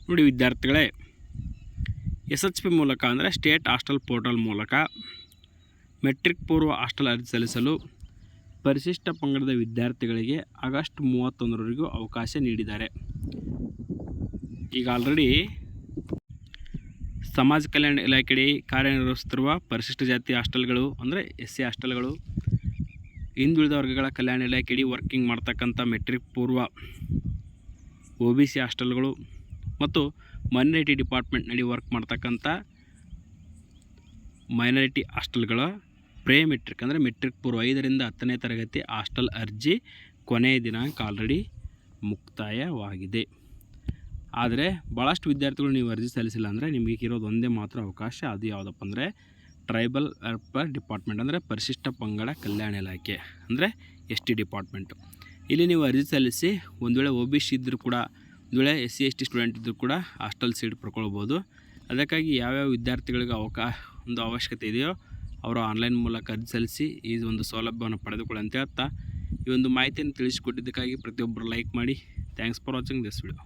ನೋಡಿ ವಿದ್ಯಾರ್ಥಿಗಳೇ, SHP ಮೂಲಕ ಅಂದರೆ ಸ್ಟೇಟ್ ಹಾಸ್ಟೆಲ್ ಪೋರ್ಟಲ್ ಮೂಲಕ ಮೆಟ್ರಿಕ್ ಪೂರ್ವ ಹಾಸ್ಟೆಲ್ ಅರ್ಜಿ ಸಲ್ಲಿಸಲು ಪರಿಶಿಷ್ಟ ಪಂಗಡದ ವಿದ್ಯಾರ್ಥಿಗಳಿಗೆ ಆಗಸ್ಟ್ 31ರವರೆಗೂ ಅವಕಾಶ ನೀಡಿದ್ದಾರೆ. ಈಗ ಆಲ್ರೆಡಿ ಸಮಾಜ ಕಲ್ಯಾಣ ಇಲಾಖೆಯಡಿ ಕಾರ್ಯನಿರ್ವಹಿಸುತ್ತಿರುವ ಪರಿಶಿಷ್ಟ ಜಾತಿ ಹಾಸ್ಟೆಲ್ಗಳು ಅಂದರೆ SC ಹಾಸ್ಟೆಲ್ಗಳು, ಹಿಂದುಳಿದ ವರ್ಗಗಳ ಕಲ್ಯಾಣ ಇಲಾಖೆಯಡಿ ವರ್ಕಿಂಗ್ ಮಾಡ್ತಕ್ಕಂಥ ಮೆಟ್ರಿಕ್ ಪೂರ್ವ OBC ಹಾಸ್ಟೆಲ್ಗಳು ಮತ್ತು ಮೈನಾರಿಟಿ ಡಿಪಾರ್ಟ್ಮೆಂಟ್ನಲ್ಲಿ ವರ್ಕ್ ಮಾಡ್ತಕ್ಕಂಥ ಮೈನಾರಿಟಿ ಹಾಸ್ಟೆಲ್ಗಳ ಪ್ರೀ ಮೆಟ್ರಿಕ್ ಅಂದರೆ ಮೆಟ್ರಿಕ್ ಪೂರ್ವ 5ರಿಂದ 10ನೇ ತರಗತಿ ಹಾಸ್ಟೆಲ್ ಅರ್ಜಿ ಕೊನೆಯ ದಿನಾಂಕ ಆಲ್ರೆಡಿ ಮುಕ್ತಾಯವಾಗಿದೆ. ಆದರೆ ಭಾಳಷ್ಟು ವಿದ್ಯಾರ್ಥಿಗಳು ನೀವು ಅರ್ಜಿ ಸಲ್ಲಿಸಿಲ್ಲ ಅಂದರೆ ನಿಮಗೆ ಇರೋದು ಒಂದೇ ಮಾತ್ರ ಅವಕಾಶ. ಅದು ಯಾವುದಪ್ಪ ಅಂದರೆ ಟ್ರೈಬಲ್ ವೆಲ್ಫೇರ್ ಡಿಪಾರ್ಟ್ಮೆಂಟ್ ಅಂದರೆ ಪರಿಶಿಷ್ಟ ಪಂಗಡ ಕಲ್ಯಾಣ ಇಲಾಖೆ ಅಂದರೆ ST ಡಿಪಾರ್ಟ್ಮೆಂಟು. ಇಲ್ಲಿ ನೀವು ಅರ್ಜಿ ಸಲ್ಲಿಸಿ ಒಂದು ವೇಳೆ OBC ಇದ್ದರೂ ಕೂಡ, ಒಂದು ವೇಳೆ SC ST ಸ್ಟೂಡೆಂಟ್ ಇದ್ದರೂ ಕೂಡ ಹಾಸ್ಟೆಲ್ ಸೀಟ್ ಪಡ್ಕೊಳ್ಬೋದು. ಅದಕ್ಕಾಗಿ ಯಾವ್ಯಾವ ವಿದ್ಯಾರ್ಥಿಗಳಿಗೆ ಒಂದು ಅವಶ್ಯಕತೆ ಇದೆಯೋ ಅವರು ಆನ್ಲೈನ್ ಮೂಲಕ ಅರ್ಜಿ ಸಲ್ಲಿಸಿ ಈ ಒಂದು ಸೌಲಭ್ಯವನ್ನು ಪಡೆದುಕೊಳ್ಳಿ ಅಂತ ಹೇಳ್ತಾ ಈ ಒಂದು ಮಾಹಿತಿಯನ್ನು ತಿಳಿಸಿಕೊಟ್ಟಿದ್ದಕ್ಕಾಗಿ ಪ್ರತಿಯೊಬ್ಬರು ಲೈಕ್ ಮಾಡಿ. Thanks for watching this video.